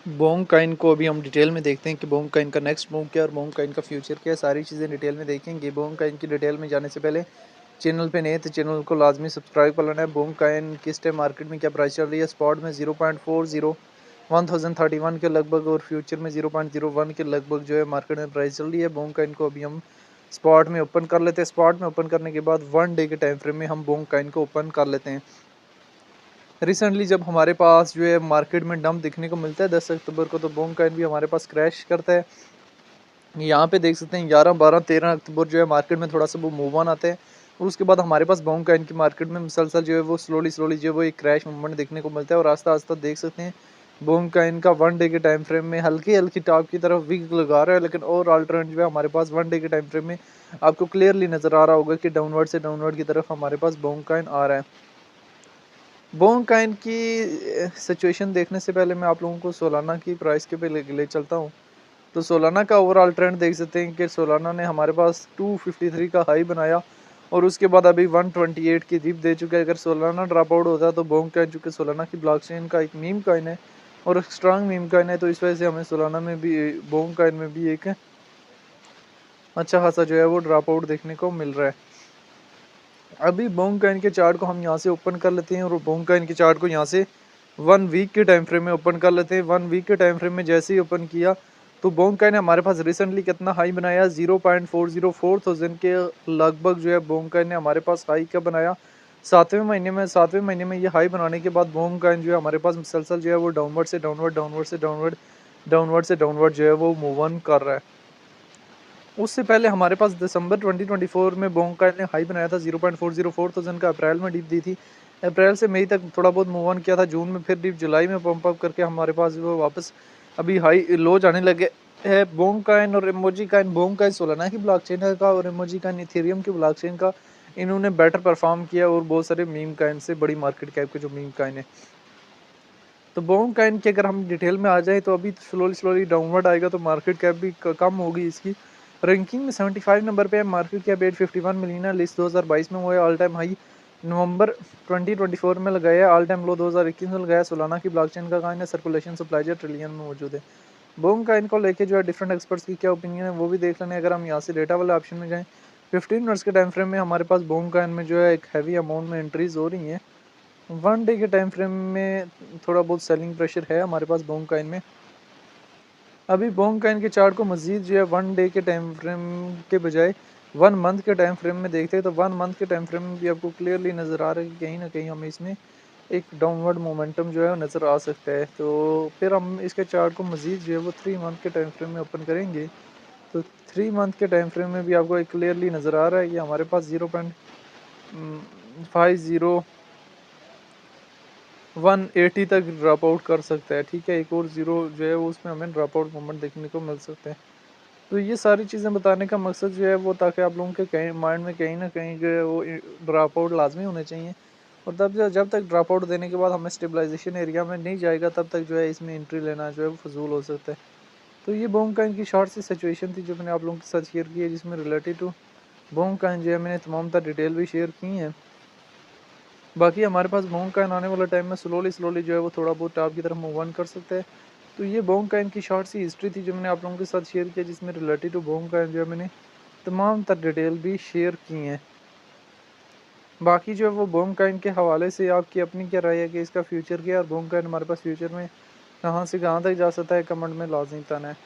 Bong Kine को अभी हम डिटेल में देखते हैं कि बोंग काइन का नेक्स्ट मूव क्या है और बोंग काइन का फ्यूचर क्या है। सारी चीज़ें डिटेल में देखेंगे। बोंग काइन की डिटेल में जाने से पहले चैनल पे नए तो चैनल को लाजमी सब्सक्राइब कर लेना है। बोंग काइन किस टाइम मार्केट में क्या प्राइस चल रही है। स्पॉट में 0.40 1031 के लगभग और फ्यूचर में 0.01 के लगभग जो है मार्केट में प्राइस चल रही है। बोंग काइन को अभी हम स्पॉट में ओपन कर लेते हैं। स्पॉट में ओपन करने के बाद 1 डे के टाइम फ्रेम में हम बोंग काइन को ओपन कर लेते हैं। रिसेंटली जब हमारे पास जो है मार्केट में डंप दिखने को मिलता है 10 अक्टूबर को, तो बोंग काइन भी हमारे पास क्रैश करता है। यहाँ पे देख सकते हैं 11 12 13 अक्टूबर जो है मार्केट में थोड़ा सा वो मूव ऑन आते हैं और उसके बाद हमारे पास बोंग काइन की मार्केट में मुसलसल जो है वो स्लोली जो है वो एक क्रैश मूवमेंट देखने को मिलता है। और आस्ता आस्ता देख सकते हैं बोंग काइन का 1 डे के टाइम फ्रेम में हल्की हल्की टॉप की तरफ विग लगा रहा है, लेकिन और ट्रेंड जो है हमारे पास 1 डे के टाइम फ्रेम में आपको क्लियरली नजर आ रहा होगा कि डाउनवर्ड से डाउनवर्ड की तरफ हमारे पास बोंग काइन आ रहा है। बोंग काइन की सिचुएशन देखने से पहले मैं आप लोगों को सोलाना की प्राइस के पे ले चलता हूँ। तो सोलाना का ओवरऑल ट्रेंड देख सकते हैं कि सोलाना ने हमारे पास 253 का हाई बनाया और उसके बाद अभी 128 की डिप दे चुका है। अगर सोलाना ड्रॉप आउट होता है तो बोंग काइन, चूँकि सोलाना की ब्लॉकचेन का एक मीम काइन है और एक स्ट्रांग मीम काइन है, तो इस वजह से हमें सोलाना में भी बोंग काइन में भी एक अच्छा खासा जो है वो ड्रॉप आउट देखने को मिल रहा है। अभी बोंग काइन के चार्ट को हम यहाँ से ओपन कर लेते हैं और बोंग काइन के चार्ट को यहाँ से 1 वीक के टाइम फ्रेम में ओपन कर लेते हैं। 1 वीक के टाइम फ्रेम में जैसे ही ओपन किया तो बोंग काइन ने हमारे पास रिसेंटली कितना हाई बनाया 0.404 थाउजेंड के लगभग जो है बोंग काइन ने हमारे पास हाई क्या बनाया 7वें महीने में ये हाई बनाने के बाद बोंग काइन जो है हमारे पास मुसलसल जो है वो डाउनवर्ड से डाउनवर्ड डाउनवर्ड से डाउनवर्ड डाउनवर्ड से डाउनवर्ड जो है वो मूव ऑन कर रहा है। उससे पहले हमारे पास दिसंबर 2024 में बोंग काइन ने हाई बनाया था 0.404 थाउजेंड का, अप्रैल में डिप दी थी। अप्रैल से मई तक थोड़ा बहुत मूव ऑन किया था, जून में फिर डिप, जुलाई में पंप अप करके हमारे पास वो वापस अभी हाई लो जाने लगे है। बोंग काइन और emoji coin, bonk coin Solana की ब्लॉकचेन का और इमोजी काइन इथेरियम की ब्लॉकचेन का, इन्होंने बेटर परफॉर्म किया और बहुत सारे मीम काइन से बड़ी मार्केट कैप के जो मीम काइन है। तो बोंग काइन की अगर हम डिटेल में आ जाए तो अभी स्लोली डाउनवर्ड आएगा तो मार्केट कैप भी कम होगी इसकी। रैंकिंग में 75 नंबर पे है, मार्केट कैप 851 मिलियन है। लिस्ट 2022 में हुआ है, ऑल टाइम हाई नवंबर 2024 में लगाया, ऑल टाइम लो 2021 में लगाया। सोलाना की ब्लॉकचेन का काइन है, सर्कुलेशन सप्लाई जो ट्रिलियन में मौजूद है। बोंग काइन को लेके जो है डिफरेंट एक्सपर्ट्स की क्या ओपिनियन है वो भी देख लेंगे। अगर हम यहाँ से डेटा वाले ऑप्शन में जाएँ 15 मिनट्स के टाइम फ्रेम में हमारे पास बोंग काइन में जो है एक हैवी अमाउंट में एंट्रीज हो रही हैं। 1 डे के टाइम फ्रेम में थोड़ा बहुत सेलिंग प्रेशर है हमारे पास बोंग काइन में। अभी बोंग काइन के चार्ट को मजीद जो है 1 डे के टाइम फ्रेम के बजाय 1 मंथ के टाइम फ्रेम में देखते हैं तो 1 मंथ के टाइम फ्रेम में भी आपको क्लियरली नज़र आ रहा है कि कहीं ना कहीं हमें इसमें एक डाउनवर्ड मोमेंटम जो है नज़र आ सकता है। तो फिर हम इसके चार्ट को मजीद जो है वो 3 मंथ के टाइम फ्रेम में ओपन करेंगे तो 3 मंथ के टाइम फ्रेम में भी आपको एक क्लियरली नज़र आ रहा है कि हमारे पास 0.50 180 तक ड्रॉप आउट कर सकता है। ठीक है, एक और ज़ीरो जो है वो उसमें हमें ड्रॉप आउट मोमेंट देखने को मिल सकते हैं। तो ये सारी चीज़ें बताने का मकसद जो है वो ताकि आप लोगों के कहीं माइंड में कहीं ना कहीं जो है वो ड्रॉप आउट लाजमी होने चाहिए और तब जब तक ड्रॉप आउट देने के बाद हमें स्टेबलाइजेशन एरिया में नहीं जाएगा तब तक जो है इसमें एंट्री लेना जो है वो फजूल हो सकता है। तो ये बोंग काइन की शॉर्ट सी सिचुएशन थी जो मैंने आप लोगों के साथ शेयर की है, जिसमें रिलेटेड टू बोंग काइन जो है मैंने तमाम तर डिटेल भी शेयर की हैं। बाकी हमारे पास बोंग काइन आने वाले टाइम में स्लोली जो है वो थोड़ा बहुत टॉप की तरफ मूव ऑन कर सकता है। तो ये बोंग काइन की शॉर्ट सी हिस्ट्री थी जो मैंने आप लोगों के साथ शेयर किया, जिसमें रिलेटेड टू बोंग काइन जो है मैंने तमाम तर डिटेल भी शेयर की हैं। बाकी जो है वो बोंग काइन के हवाले से आपकी अपनी क्या राय है कि इसका फ्यूचर क्या है और बोंग काइन हमारे पास फ्यूचर में कहाँ से कहाँ तक जा सकता है, कमेंट में लाजमी बताना है।